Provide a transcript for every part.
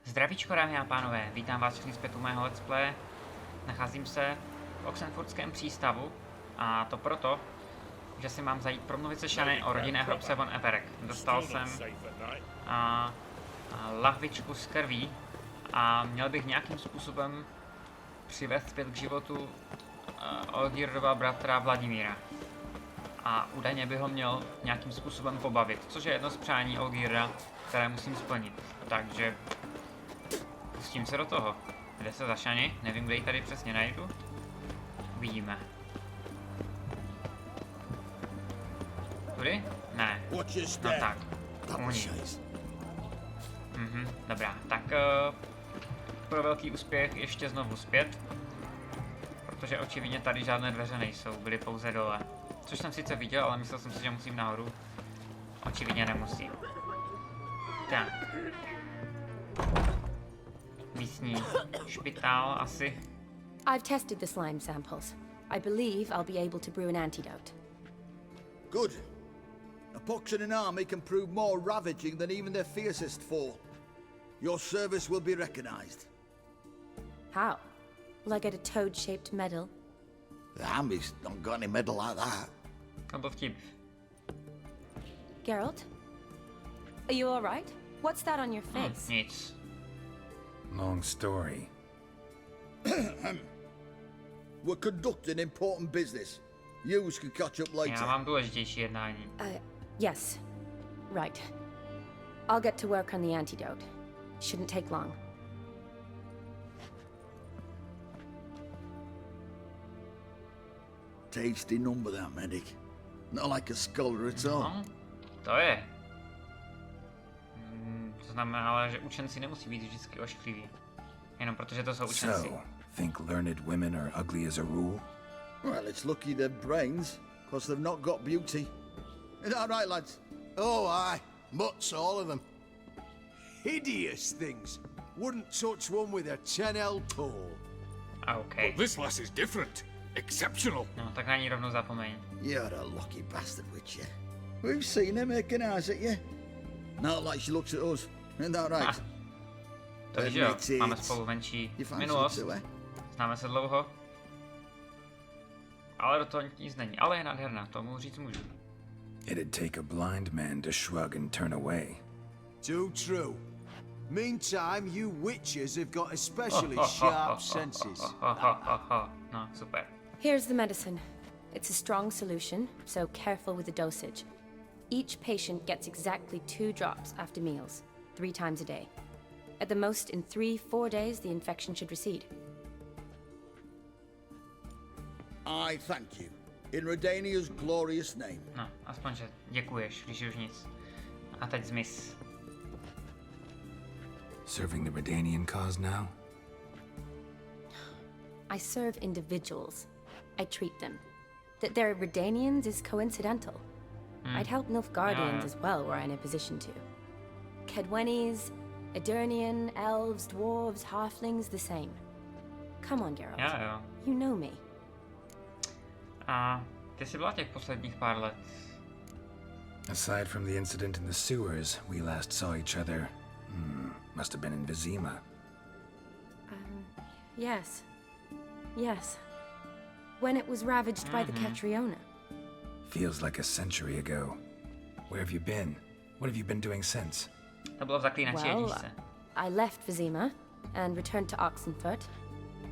Zdravíčko, dámy a pánové, vítám vás všichni zpět u mého let's play. Nacházím se v oxenfordském přístavu a to proto, že si mám zajít promluvit se Shany o rodinné hrobce von Everek. Dostal jsem lahvičku z krví a měl bych nějakým způsobem přivést zpět k životu Olgirdova bratra Vladimíra. A údajně by ho měl nějakým způsobem pobavit, což je jedno z přání Olgirda, které musím splnit. Takže pustím se do toho. Kde se za Shany? Nevím, kde ji tady přesně najdu. Uvidíme. Tudy? Ne. No tak. Dobrá. Tak pro velký úspěch ještě znovu zpět. Protože očividně tady žádné dveře nejsou, byly pouze dole. Což jsem sice viděl, ale myslel jsem si, že musím nahoru. Očividně nemusím. Tak. Místní špitál asi. I've tested the slime samples. I believe I'll be able to brew an antidote. Good. A pox in an army can prove more ravaging than even their fiercest foe. Your service will be recognized. How? Will I get a toad-shaped medal? The army's not got any medal like that. To byl vtip. Geralt? Are you alright? What's that on your face? Nic. Long story. We're conducting important business. Yous can catch up later. Já mám důležitější jednání. Yes. Right. I'll get to work on the antidote. Shouldn't take long. Tasty number, that medic. Not like a scholar at all. No, to je. To znamená ale, že učenci nemusí být vždycky oškliví. Jenom protože to jsou učenci. So, think learned women are ugly as a rule? Well, it's lucky they've brains, because they've not got beauty. Is that right, lads? Oh, aye. Mutts, all of them. Hideous things. Wouldn't touch one with a 10L pole. Okay. Well, this lass is different. Exceptional. No, tak na ní rovnou zapomeň. You're a lucky bastard, Witcher. We've seen her making eyes at you. Not like she looks at us. Isn't that right? To víš, jo, máme spolu menší minulost. Známe se dlouho. Ale do toho nic není. Ale je nádherná, tomu říct můžu. It'd take a blind man to shrug and turn away. Too true. Meantime, you witches have got especially sharp senses. No, super. Here's the medicine. It's a strong solution, so careful with the dosage. Each patient gets exactly 2 drops after meals, 3 times a day. At the most, in 3-4 days, the infection should recede. I thank you. In Redania's glorious name. No, aspoň, že děkuješ, když už nic. A teď zmiz. Serving the Redanian cause now? I serve individuals. I treat them. That they're Redanians is coincidental. I'd help Nilfgaardians as well were I in a position to. Kedwenis, Edirnian, elves, dwarves, halflings, the same. Come on, Geralt. Jo. You know me. A ty jsi byla těch posledních pár let. Aside from the incident in the sewers, we last saw each other. Must have been in Vizima. Yes. Yes. When it was ravaged by the Catriona. Feels like a century ago. Where have you been? What have you been doing since? To bylo v Zaklínači jedničce. I left Vizima and returned to Oxenfurt,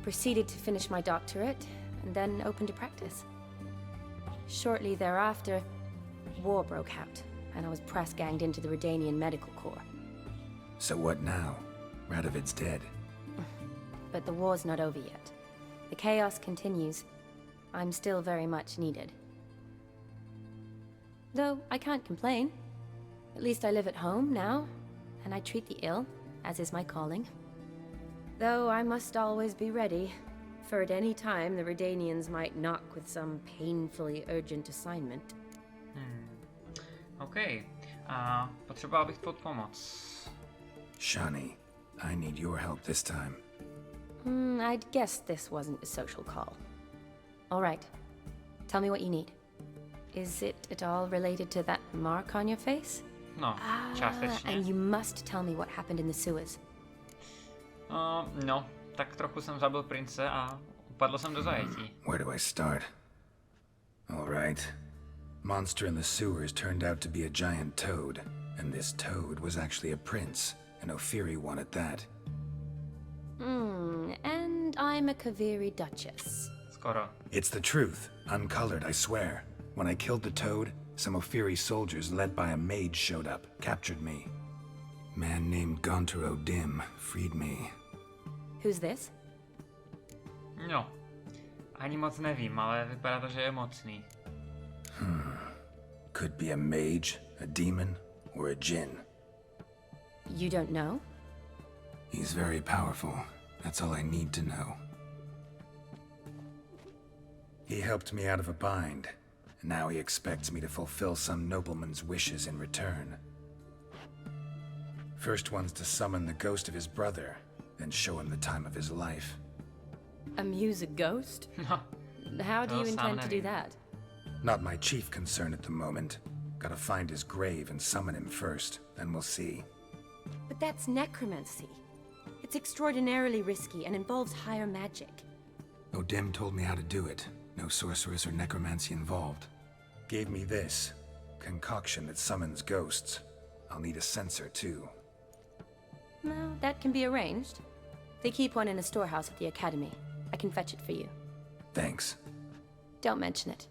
proceeded to finish my doctorate, and then opened a practice. Shortly thereafter, war broke out, and I was press-ganged into the Redanian Medical Corps. So what now? Radovid's dead. But the war's not over yet. The chaos continues. I'm still very much needed. Though I can't complain. At least I live at home now, and I treat the ill, as is my calling. Though I must always be ready, for at any time the Redanians might knock with some painfully urgent assignment. OK. A potřeboval bych tvou pomoc. Shani, I need your help this time. I'd guessed this wasn't a social call. All right. Tell me what you need. Is it at all related to that mark on your face? No, částečně. And you must tell me what happened in the sewers. No, tak trochu jsem zabil prince a upadl jsem do zajetí. Where do I start? All right. Monster in the sewers turned out to be a giant toad, and this toad was actually a prince, and Ophiri wanted that. And I'm a Kaviri duchess. Skoro. It's the truth, uncolored, I swear. When I killed the toad, some Ophiri soldiers led by a mage showed up, captured me. Man named Gonter O'Dim freed me. Who's this? No, ani moc nevím, ale vypadá to, že je mocný. Could be a mage, a demon, or a djinn. You don't know? He's very powerful. That's all I need to know. He helped me out of a bind, and now he expects me to fulfill some nobleman's wishes in return. First one's to summon the ghost of his brother, then show him the time of his life. Amuse a ghost? How do you intend to do that? Not my chief concern at the moment. Gotta find his grave and summon him first, then we'll see. But that's necromancy. It's extraordinarily risky and involves higher magic. O'Dim told me how to do it. No sorceress or necromancy involved. Gave me this concoction that summons ghosts. I'll need a censer too. Well, that can be arranged. They keep one in a storehouse at the academy. I can fetch it for you. Thanks. Don't mention it.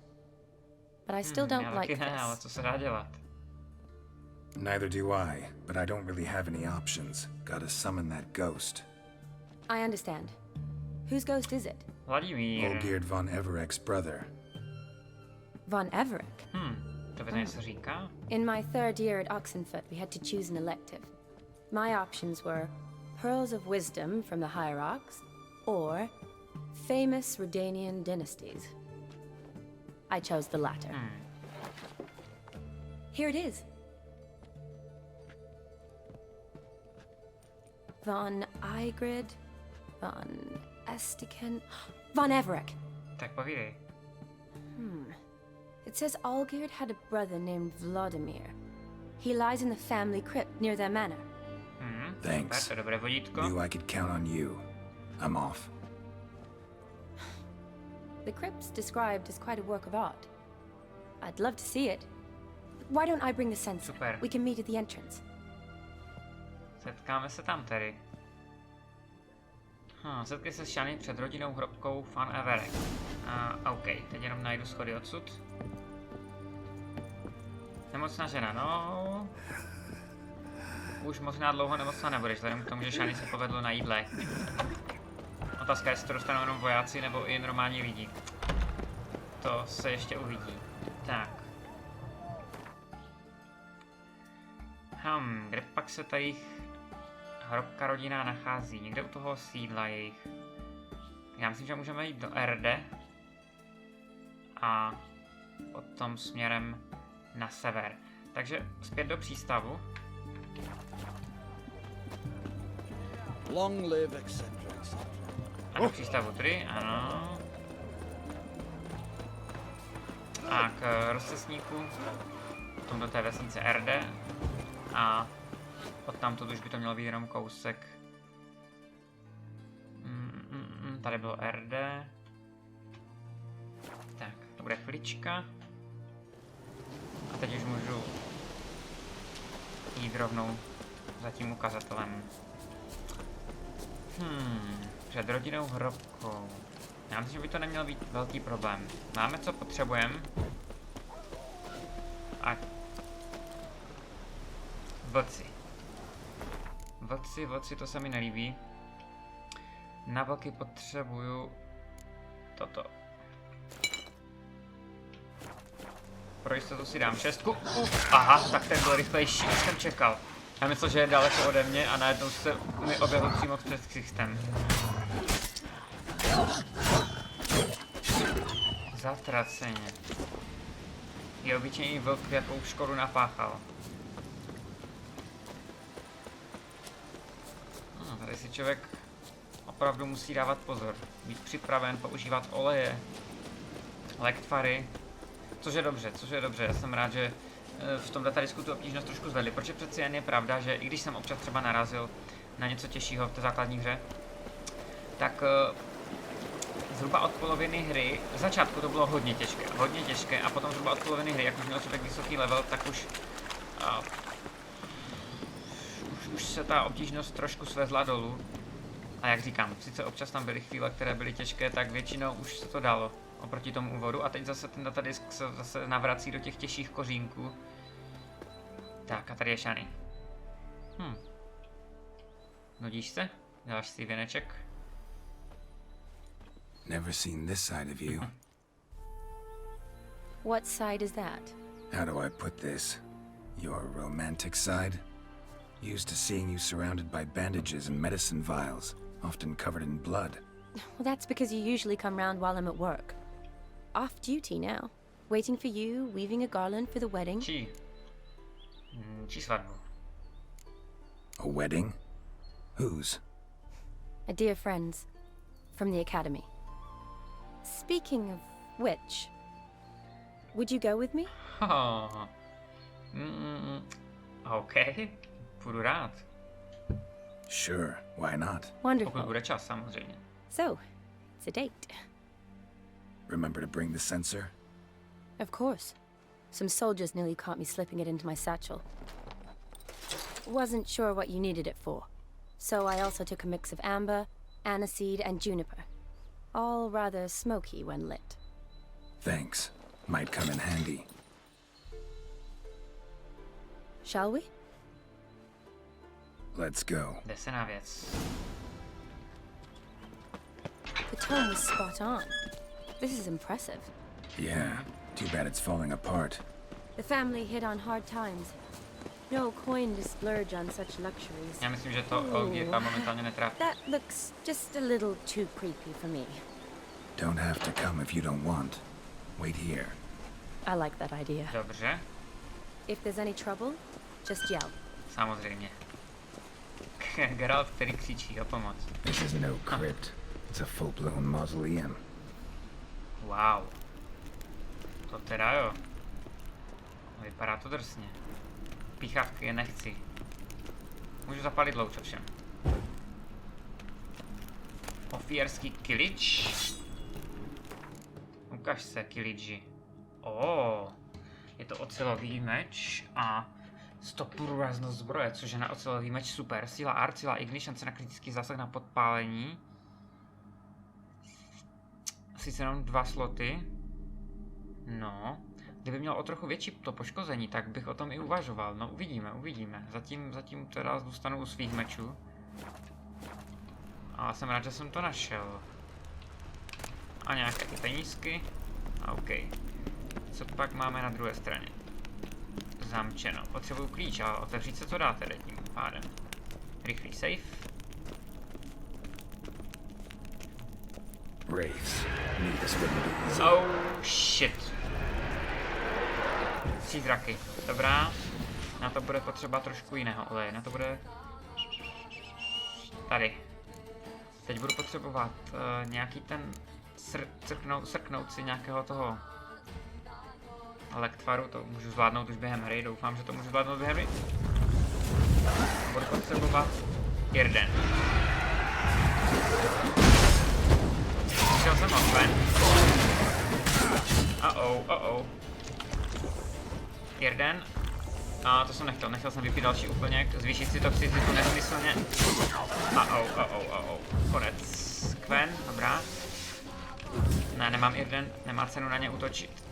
But I still don't like taky ne, ale this. co se dá dělat? Neither do I, but I don't really have any options. Gotta summon that ghost. I understand. Whose ghost is it? Vladimír. Olgierd von Everek's brother. Von Everett. To by to něco říká? In my third year at Oxenfurt, we had to choose an elective. My options were Pearls of Wisdom from the Hierarchs, or Famous Redanian Dynasties. I chose the latter. Here it is. Von Igrid, von Estiken, von Everett. Tak povídej. It says Olgierd had a brother named Vladimir. He lies in the family crypt near their manor. Thanks. To je dobré vodítko. Knew I could count on you. I'm off. The crypt's described as quite a work of art. I'd love to see it. Why don't I bring the censer? Super. We can meet at the entrance. Setkáme se tam tedy. Setkej se s Shani před rodinnou hrobkou Van Everek. OK, teď jenom najdu schody odsud. Nemocná žena, no. Už možná dlouho nemocná nebudeš, vzhledem k tomu, že Shani se povedlo najít lék. Otázka je, jestli to dostanou jenom vojáci nebo i normální lidi. To se ještě uvidí. Tak. Kde pak se ta jejich hrobka rodina nachází? Někde u toho sídla jejich. Já myslím, že můžeme jít do RD a potom směrem na sever. Takže zpět do přístavu. Long live, etc. A do přístavu 3, ano. A k rozcestníku, potom do té vesnice RD a odtamtud už by to mělo být jenom kousek. Tady bylo RD. Tak, to bude chvilička. A teď už můžu jít rovnou za tím ukazatelem. Před rodinnou hrobkou. Já myslím, že by to neměl být velký problém. Máme, co potřebujeme. A vlci. Vlci, to se mi nelíbí. Na vlky potřebuju toto. Pro jistotu si dám 6. Aha, tak ten byl rychlejší, než jsem čekal. Já myslel, že je daleko ode mě a najednou se mi objevil přímo před ksichtem. Zatraceně. Je obyčejný vlk, jakou škodu napáchal. Tady si člověk opravdu musí dávat pozor. Být připraven, používat oleje, lektvary. Což je dobře. Já jsem rád, že v tom datadisku tu obtížnost trošku zvedli, protože přeci jen je pravda, že i když jsem občas třeba narazil na něco těžšího v té základní hře, tak zhruba od poloviny hry, v začátku to bylo hodně těžké a potom zhruba od poloviny hry, jak už měl člověk vysoký level, tak už se ta obtížnost trošku svezla dolů. A jak říkám, sice občas tam byly chvíle, které byly těžké, tak většinou už se to dalo oproti tomu úvodu. A teď zase ten datadisk se zase navrací do těch těžších kořínků. Tak a tady je Shani. Nudíš se? Děláš si věneček? Never seen this side of you. What side is that? How do I put this? Your romantic side? Used to seeing you surrounded by bandages and medicine vials, often covered in blood. Well, that's because you usually come round while I'm at work. Off duty now. Waiting for you, weaving a garland for the wedding. Či svatbu. A wedding? Whose? A dear friend's. From the academy. Speaking of which, would you go with me? Oh. Okay. Budu rád. Sure, why not? Pokud Wonderful. bude čas, samozřejmě. So, it's a date. Remember to bring the sensor? Of course. Some soldiers nearly caught me slipping it into my satchel. Wasn't sure what you needed it for, so I also took a mix of amber, aniseed, and juniper. All rather smoky when lit. Thanks. Might come in handy. Shall we? Let's go. Jde se na věc. The tone was spot on. This is impressive. Yeah, too bad it's falling apart. The family hit on hard times. No coin to splurge on such luxuries. Já myslím, že to Olgirda momentálně netrápí. That looks just a little too creepy for me. Don't have to come if you don't want. Wait here. I like that idea. Dobře, If there's any trouble, just yell. samozřejmě. Geralt, který křičí o pomoc. This is no crypt. It's a full-blown mausoleum. Wow. To teda jo. Vypadá to drsně. Píchavky je nechci. Můžu zapalit louč ovšem. Ofierský kilič. Ukaž se, kiliči. Je to ocelový meč a stoprůraznost zbroje, což je na ocelový meč super. Síla art, síla igni, šance na kritický zásah na podpálení. Sice jenom 2 sloty. No, kdyby měl o trochu větší to poškození, tak bych o tom i uvažoval. No, uvidíme. Zatím teda zůstanu u svých mečů. Ale jsem rád, že jsem to našel. A nějaké ty penízky. A OK. Co pak máme na druhé straně? Zamčeno. Potřebuju klíč, ale otevřít se to dá tedy tím pádem. Rychlý safe. Wraiths. Need this wouldn't be easy. Oh shit. Přízraky. Dobrá. Na to bude potřeba trošku jiného oleje. Na to bude... Tady. Teď budu potřebovat nějaký ten... Srknout si nějakého toho... Lektvaru, to můžu zvládnout už během hry, doufám, že to můžu zvládnout během hry. Budu potřebovat jeden. Šel jsem ven. Jeden. A to jsem nechtěl jsem vypít další úplněk, zvýšit si toxicitu nesmyslně. Konec. Kven, dobrá. Ne, nemám jeden, nemá cenu na ně útočit.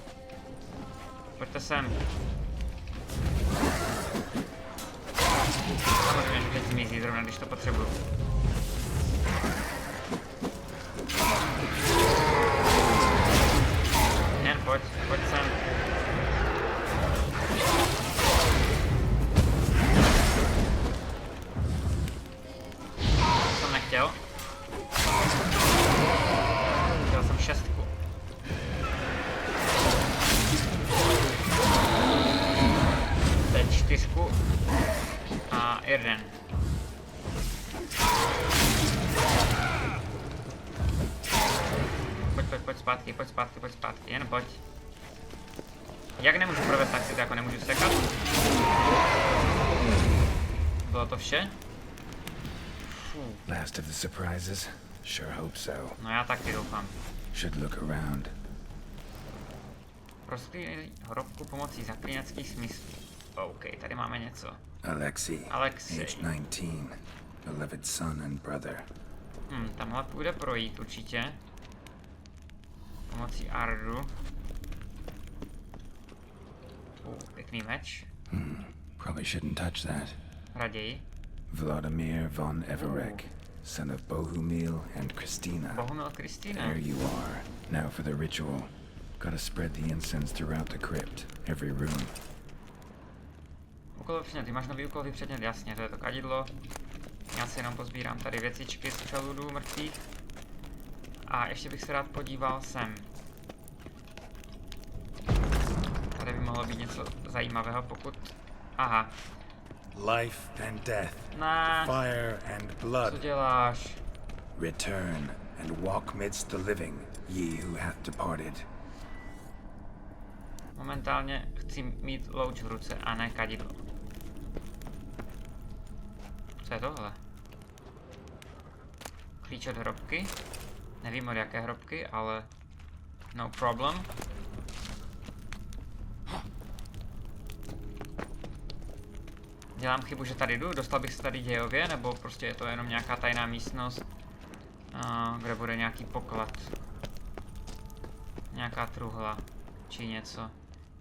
Pojďte sem. Samozřejmě, že teď zmizí zrovna, když to potřebuju. Jen, pojď sem. To jsem nechtěl. Chtěl jsem 6. Teď 4 a 1. Pojď zpátky, jen pojď. Jak nemůžu provést akci, tak jako nemůžu sekat. Bylo to vše? Last of the surprises? Sure hope so. No já taky doufám. Should look around. Prosklí hrobku pomocí zaklínačských smyslů. OK, tady máme něco. Alexei, Alexei. age 19, beloved son and brother. Tamhle půjde projít určitě. Pomocí Ardu. Pěkný meč. Probably shouldn't touch that. Raději. Vladimir von Everek, son of Bohumil and Christina. Bohumil Kristýna. There you are. Now for the ritual. Gotta spread the incense throughout the crypt, every room. Úkol vypřednět, ty máš nový úkol vypřednět, jasně, to je to kadidlo. Já si jenom pozbírám tady věcičky z přeludů mrtvých. A ještě bych se rád podíval sem. Tady by mohlo být něco zajímavého, pokud... Aha. Life and death. Ne. Fire and Co blood. děláš? Return and walk midst the living, ye who hath departed. Momentálně chci mít louč v ruce a ne kadidlo. Co je tohle? Klíč od hrobky. Nevím od jaké hrobky, ale... No problem. Dělám chybu, že tady jdu? Dostal bych se tady dějově? Nebo prostě je to jenom nějaká tajná místnost, kde bude nějaký poklad? Nějaká truhla? Či něco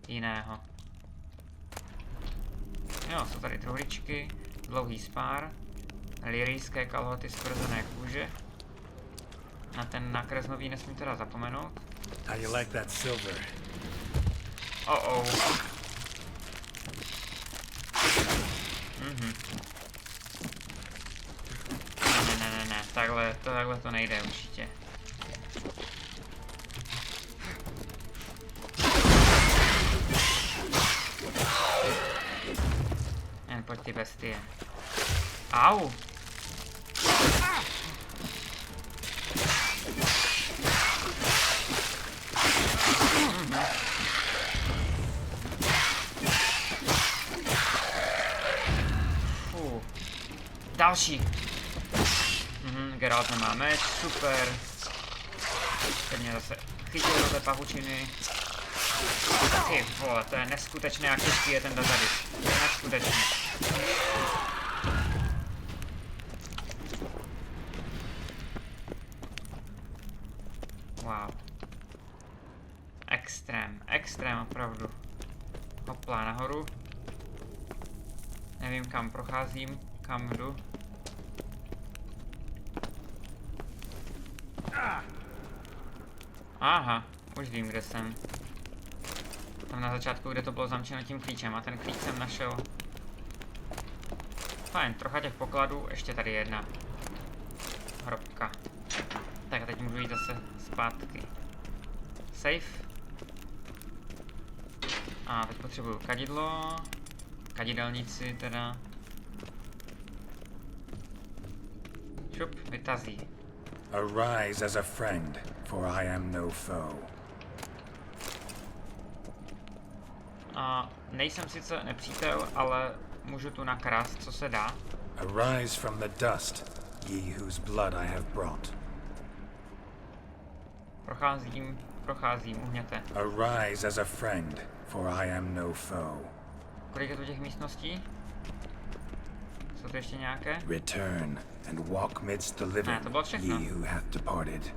jiného? Jo, jsou tady truhličky, dlouhý spár, lirijské kalhoty z tvrzené kůže. Na ten nákres nový nesmím teda zapomenout. How you like that silver? Oh. Ne, takhle to nejde určitě. Jen pojď ty bestie. Au! Další. Geralt nemá meč, super. Teď mě zase chytil do té pavučiny. Ty vole, to je neskutečné, jak těžký je ten datadisk. To je neskutečný. Wow. Extrém opravdu. Hopla nahoru. Nevím kam procházím, kam jdu. Aha, už vím, kde jsem. Tam na začátku, kde to bylo zamčeno tím klíčem a ten klíč jsem našel. Fajn, trocha těch pokladů, ještě tady jedna hrobka. Tak a teď můžu jít zase zpátky. Safe. A teď potřebuju kadidlo. Kadidelnici teda. Šup, vytazí. Arise as a friend, for I am no foe. A nejsem sice nepřítel, ale můžu tu nakrást, co se dá. Arise from the dust, ye whose blood I have brought. Procházím, uhněte. Arise as a friend, for I am no foe. Kolik je tu těch místností? Jsou tu ještě nějaké? Return and walk midst the living, to bylo všechno. ye who hath departed.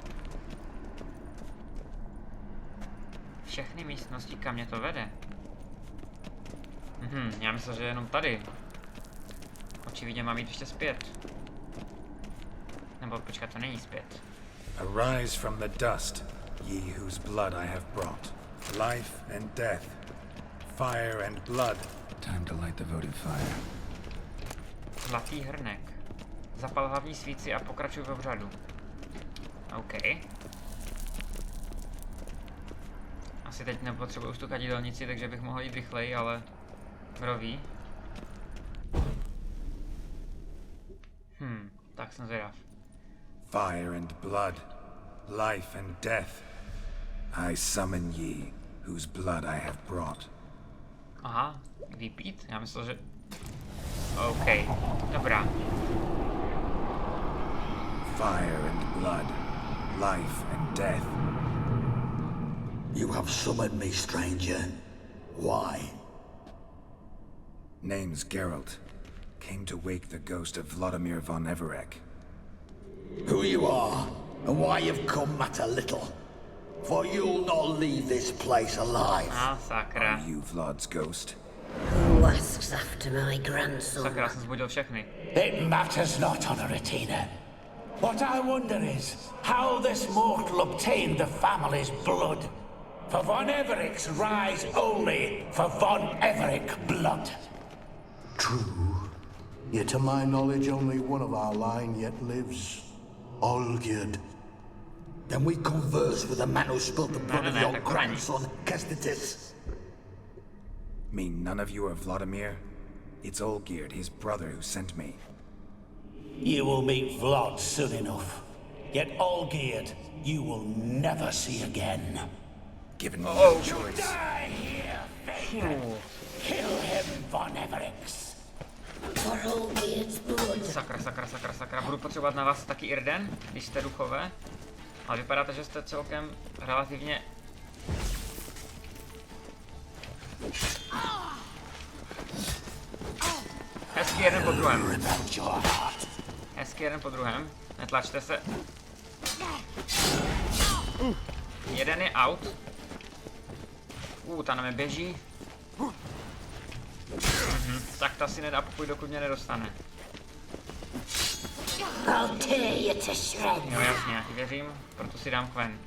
Všechny místnosti, kam mě to vede? Já myslel, že jenom tady. Očividně mám jít ještě zpět. Nebo počkat, to není zpět. Arise from the dust, ye whose blood I have brought. Life and death, fire and blood. Time to light the votive fire. Zlatý hrnek. Zapal hlavní svíci a pokračuj v obřadu. OK. Asi teď nepotřebuji už tu kadidelnici, takže bych mohl jít rychleji, ale... Kdo ví? Tak jsem zvědav. Fire and blood, life and death. I summon ye, whose blood I have brought. Aha, vypít? Já myslel, že... OK, dobrá. Fire and blood, life and death. You have summoned me, stranger. Why? Name's Geralt. Came to wake the ghost of Vladimir von Everec. Who you are, and why you've come matter little. For you'll not leave this place alive. Ah, sakra. Are you Vlad's ghost? Who asks after my grandson? Sakra, jsem zbudil všechny. It matters not, Honoratina. What I wonder is how this mortal obtained the family's blood. For von Everic's rise only for von Everec blood. True. Yet to my knowledge, only one of our line yet lives. Olgierd. Then we converse with the man who spilled the blood of your grandson, Kestitis. Mean none of you are Vladimir? It's Olgierd, his brother, who sent me. You will meet Vlad soon enough. Yet Olgierd, you will never see again. Given me no choice. Die here, Vagrant! Kill him, von Everix! For Olgierd's blood. Sakra, sakra, sakra, sakra. Budu potřebovat na vás taky Irden, když jste duchové. Ale vypadá to, že jste celkem relativně... Hezky jeden po druhém. Hezky jeden po druhém. Netlačte se. Jeden je out. Ta na mě běží. Tak ta si nedá pokoj, dokud mě nedostane. I'll tear you to shreds. Jo, jasně, já ti věřím, proto si dám Quen.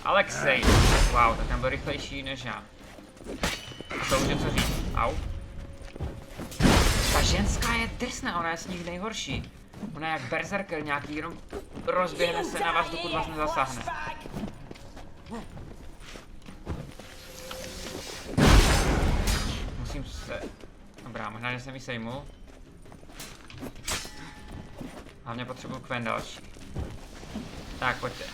Alexej. Wow, tak ten byl rychlejší než já. Co už něco říct? Au. Ta ženská je drsná, ona je z nich nejhorší. Ona je jak berserker nějaký, jenom rozběhne se na vás, dokud vás nezasáhne. Musím se... Dobrá, možná, že jsem ji sejmul. Hlavně potřebuji Quen další. Tak, pojďte.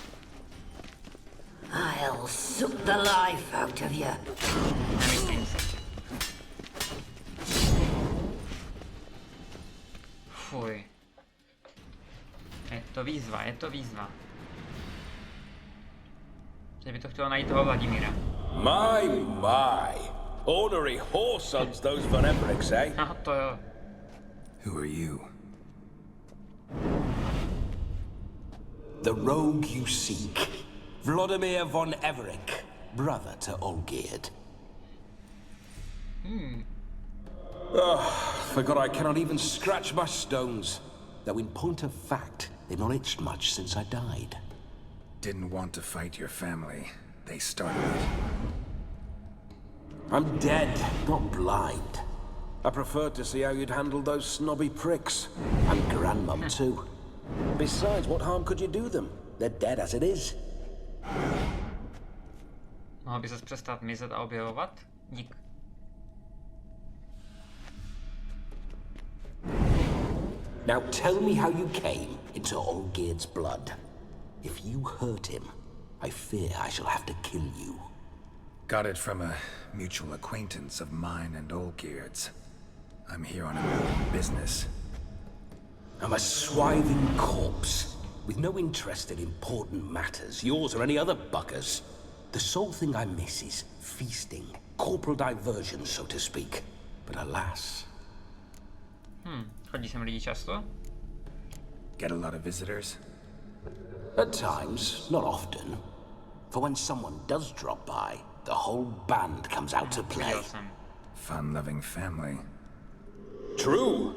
I'll suck the life out of you. Nemyslím se. Fuj. Je to výzva, je to výzva. Teď by to chtělo najít toho Vladimíra. My. Ornery whoresons those von Evericks, eh? No, to jo. Who are you? The rogue you seek. Vladimir von Everec, brother to Olgierd. Forgot I cannot even scratch my stones. Though in point of fact, they've not itched much since I died. Didn't want to fight your family. They started it. I'm dead, not blind. I preferred to see how you'd handle those snobby pricks. And Grandmum too. Besides, what harm could you do them? They're dead as it is. Mohl by ses přestat mizet a objevovat? Dík. Now tell me how you came into Olgierd's blood. If you hurt him, I fear I shall have to kill you. Got it from a mutual acquaintance of mine and Olgierd's. I'm here on important business. I'm a swiving corpse, with no interest in important matters, yours or any other buggers. The sole thing I miss is feasting, corporal diversion, so to speak. But alas... Chodí sem lidi často? Get a lot of visitors? At times, not often. For when someone does drop by, the whole band comes out to play. Viděl jsem. Fun-loving family. True.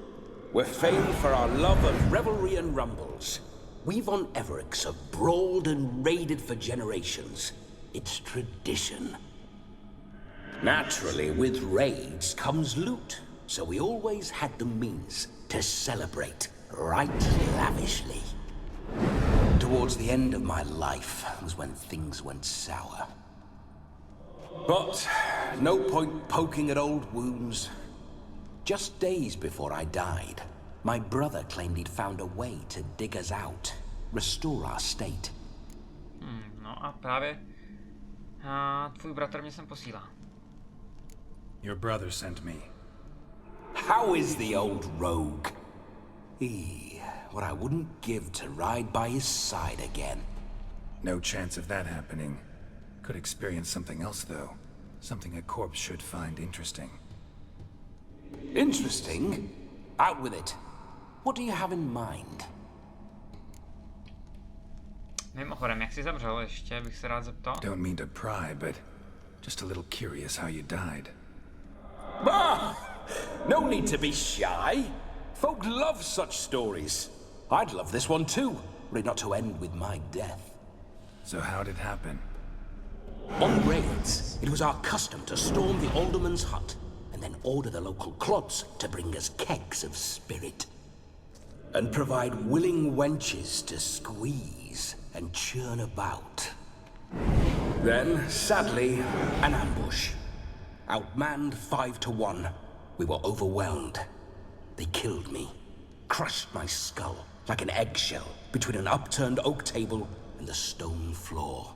We're famed for our love of Revelry and rumbles. We von Evericks have brawled and raided for generations. It's tradition. Naturally, with raids comes loot, so we always had the means to celebrate right lavishly. Towards the end of my life was when things went sour. But no point poking at old wounds. Just days before I died, my brother claimed he'd found a way to dig us out, restore our state. No a právě tvůj bratr mě sem posílá. Your brother sent me. How is the old rogue? What I wouldn't give to ride by his side again. No chance of that happening. Could experience something else, though. Something a corpse should find interesting. Interesting? Out with it. What do you have in mind? Mimochodem, jak jsi zemřel ještě, bych se rád zeptal. Don't mean to pry, but just a little curious how you died. No need to be shy. Folk love such stories. I'd love this one too, were it not to end with my death. So how'd it happen? On raids, it was our custom to storm the alderman's hut and then order the local clods to bring us kegs of spirit. And provide willing wenches to squeeze and churn about. Then, sadly, an ambush. Outmanned 5 to 1, we were overwhelmed. They killed me, crushed my skull like an eggshell between an upturned oak table and the stone floor.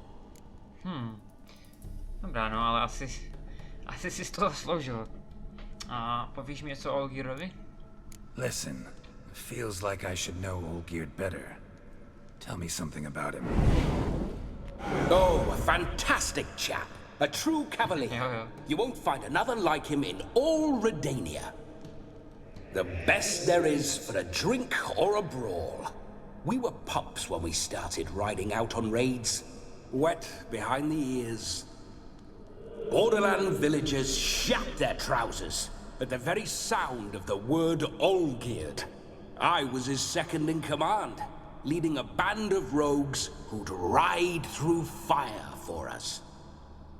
Dobrá, no, ale asi si z toho sloužil. A povíš mi něco o Olgirovi? Listen, feels like I should know Olgierd better. Tell me something about him. Oh, a fantastic chap. A true cavalier. Jo. You won't find another like him in all Redania. The best there is for a drink or a brawl. We were pups when we started riding out on raids. Wet behind the ears. Borderland villagers shat their trousers at the very sound of the word Olgierd. I was his second in command, leading a band of rogues who'd ride through fire for us.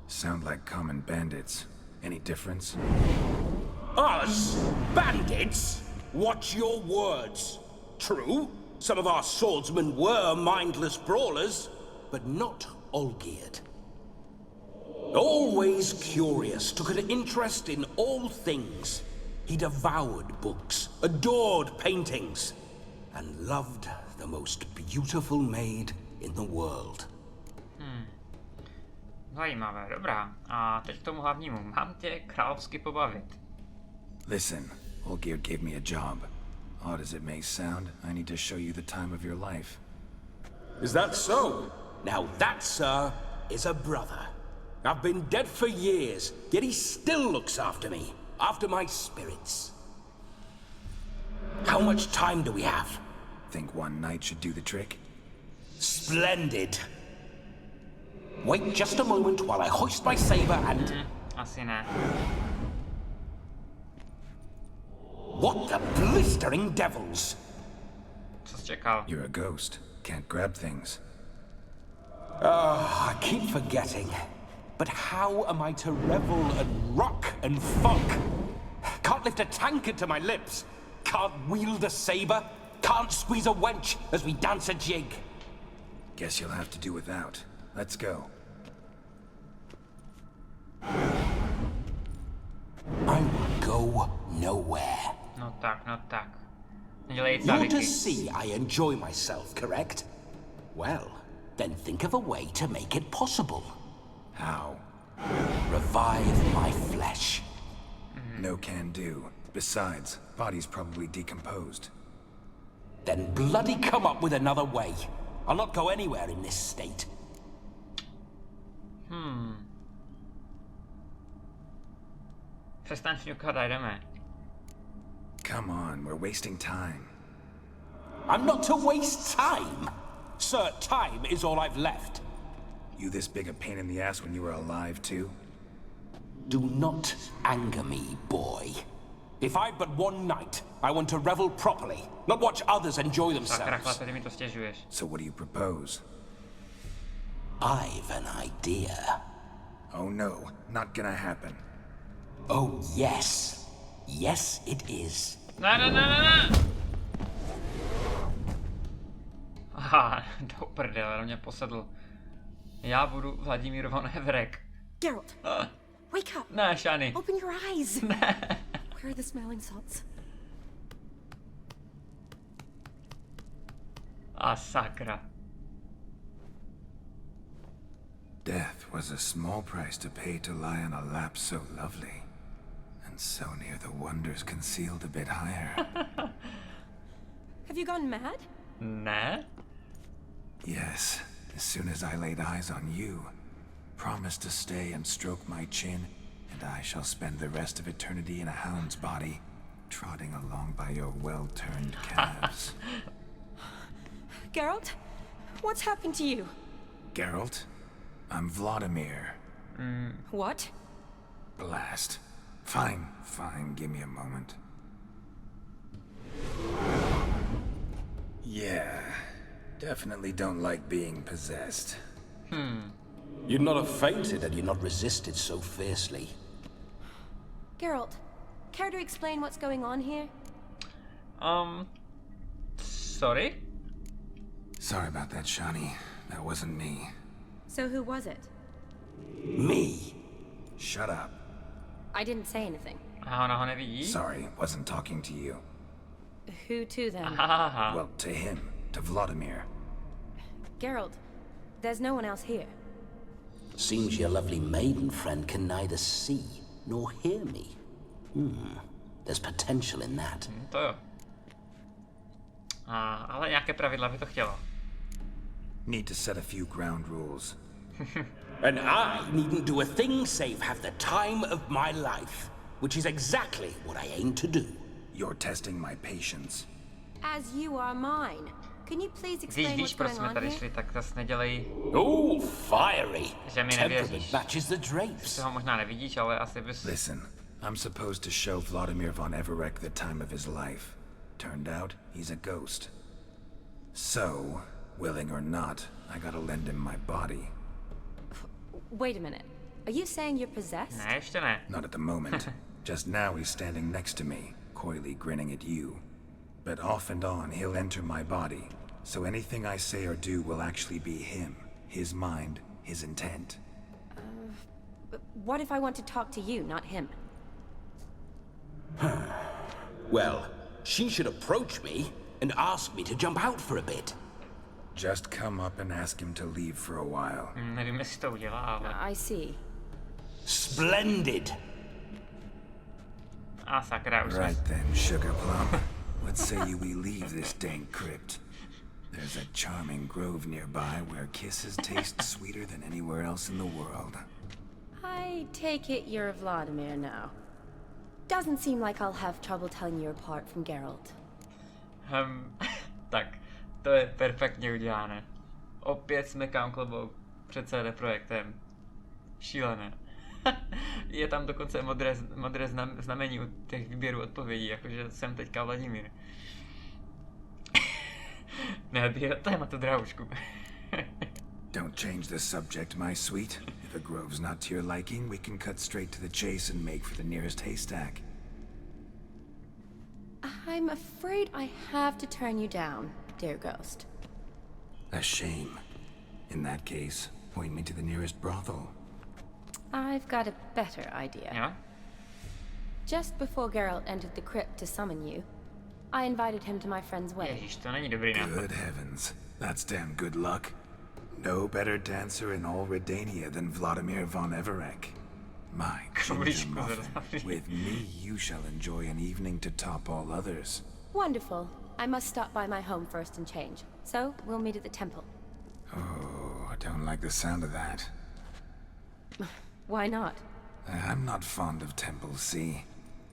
Sound like common bandits. Any difference? Us? Bandits? Watch your words. True, some of our swordsmen were mindless brawlers, but not Olgierd. Always curious, took an interest in all things. He devoured books, adored paintings, and loved the most beautiful maid in the world. Zajímavé, dobrá. A teď k tomu hlavnímu. Mám tě královsky pobavit. Listen, Olgierd gave me a job. Odd as it may sound, I need to show you the time of your life. Is that so? Now that, sir, is a brother. I've been dead for years, yet he still looks after me, after my spirits. How much time do we have? Think one night should do the trick? Splendid. Wait just a moment while I hoist my saber and... Asi ne. What the blistering devils? Co jsi čekal? You're a ghost. Can't grab things. I keep forgetting. But how am I to revel and rock and fuck? Can't lift a tankard to my lips. Can't wield a saber. Can't squeeze a wench as we dance a jig. Guess you'll have to do without. Let's go. I will go nowhere. No tak. Nedělej You're to caviky. see I enjoy myself, correct? Well, then think of a way to make it possible. How? Revive my flesh. No can do. Besides, body's probably decomposed. Then bloody come up with another way. I'll not go anywhere in this state. Přestaň šňukat a jdeme. Come on, we're wasting time. I'm not to waste time. Sir, time is all I've left. You this big a pain in the ass when you were alive, too? Do not anger me, boy. If I've but one night, I want to revel properly, not watch others enjoy Sakra, themselves. chlape, ty mi to stěžuješ. So what do you propose? I've an idea. Oh no, not gonna happen. Oh, yes. Yes, it is. Ne. Aha, do prdele, mě posedl. Já budu Vladimírova nevrek. Geralt, wake up. Ne, Shani. Open your eyes. Ne. Where are the smelling salts? A sakra. Death was a small price to pay to lie on a lap so lovely. So near the wonders concealed a bit higher. Have you gone mad? Ne? Yes, as soon as I laid eyes on you, promised to stay and stroke my chin, and I shall spend the rest of eternity in a hound's body, trotting along by your well-turned calves. Geralt? What's happened to you? Geralt? I'm Vladimir. What? Blast. Fine, give me a moment. Yeah, definitely don't like being possessed. You'd not have fainted had you not resisted so fiercely. Geralt, care to explain what's going on here? Sorry? Sorry about that, Shani. That wasn't me. So who was it? Me? Shut up. I didn't say anything. A ona ho nevidí? Sorry, wasn't talking to you. Who to then? Hahaha. Well, to him, to Vladimir. Geralt, there's no one else here. Seems your lovely maiden friend can neither see nor hear me. There's potential in that. To jo. Ale nějaké pravidla by to chtělo. Need to set a few ground rules. And I needn't do a thing save have the time of my life, which is exactly what I aim to do. You're testing my patience. As you are mine. Can you please explain Víš, what's proč going jsme on tady here? šli, tak zase nedělej, Oh, fiery! že mi Temperament nevěříš. matches the drapes. Ty ho možná nevidíš, ale asi bys... Listen, I'm supposed to show Vladimir von Everek the time of his life. Turned out, he's a ghost. So, willing or not, I gotta lend him my body. Wait a minute. Are you saying you're possessed? Ne, ještě ne. Not at the moment. Just now he's standing next to me, coyly grinning at you. But off and on, he'll enter my body. So anything I say or do will actually be him. His mind, his intent. But what if I want to talk to you, not him? Well, she should approach me and ask me to jump out for a bit. Just come up and ask him to leave for a while. Nevím, jestli to udělá, ale... I see. Splendid! A sakra, už jsme... Right then, Sugar Plum. What say you we leave this dank crypt? There's a charming grove nearby where kisses taste sweeter than anywhere else in the world. I take it you're Vladimir now. Doesn't seem like I'll have trouble telling you apart from Geralt. Tak, to je perfektně udělané. Opět smekám klobouk před CD Projektem. Šílené. Je tam dokonce modré znamení u těch výběrů odpovědí, jakože jsem teďka Vladimír. Neodbírat tématu, drahoušku. Don't change the subject, my sweet. If a grove's not to your liking, we can cut straight to the chase and make for the nearest haystack. I'm afraid I have to turn you down, dear ghost. A shame. In that case, point me to the nearest brothel. I've got a better idea. Jo? Just before Geralt entered the crypt to summon you, I invited him to my friend's wedding. Ježíš, to není dobrý nápad. Good heavens. That's damn good luck. No better dancer in all Redania than Vladimir von Everek. My ginger muffin. With me, you shall enjoy an evening to top all others. Wonderful. I must stop by my home first and change. So, we'll meet at the temple. Oh, I don't like the sound of that. Why not? I'm not fond of temples, see?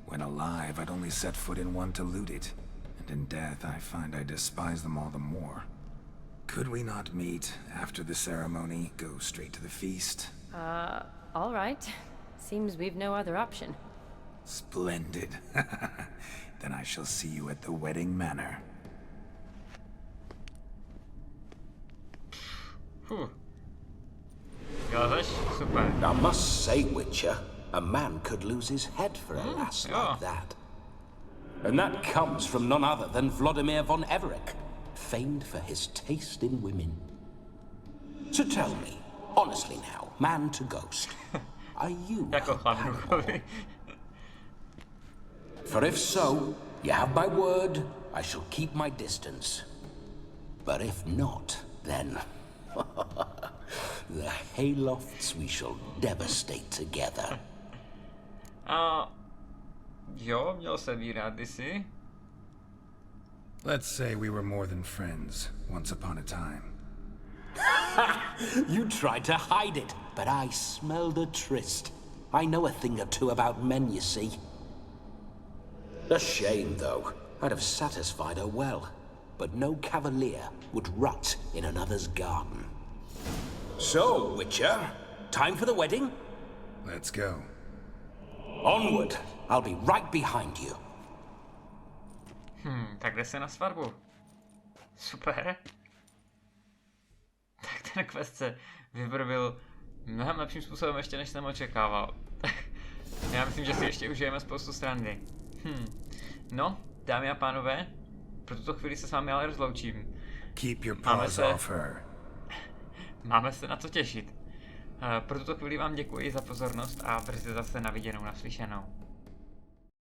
When alive, I'd only set foot in one to loot it. And in death, I find I despise them all the more. Could we not meet after the ceremony, go straight to the feast? All right. Seems we've no other option. Splendid. Then I shall see you at the wedding manor. Super. I must say, Witcher, a man could lose his head for a lass like that. And that comes from none other than Vladimir von Everek, famed for his taste in women. So tell me, honestly now, man to ghost, are you Jako chlap. For if so, you have my word, I shall keep my distance. But if not, then the haylofts we shall devastate together. Jo, měl se být rád kdysi. Let's say we were more than friends once upon a time. You tried to hide it, but I smelled a tryst. I know a thing or two about men, you see. A shame, though. I'd have satisfied her well. But no cavalier would rot in another's garden. So, Witcher, time for the wedding? Let's go. Onward. I'll be right behind you. Tak jde se na svatbu. Super. Tak ten quest se vybrbil mnohem lepším způsobem ještě než jsem očekával. Já myslím, že si ještě užijeme spoustu srandy. No, dámy a pánové, pro tuto chvíli se s vámi ale rozloučím. Keep your paws off her. Máme se na co těšit. Pro tuto chvíli vám děkuji za pozornost a brzy zase na viděnou, naslyšenou.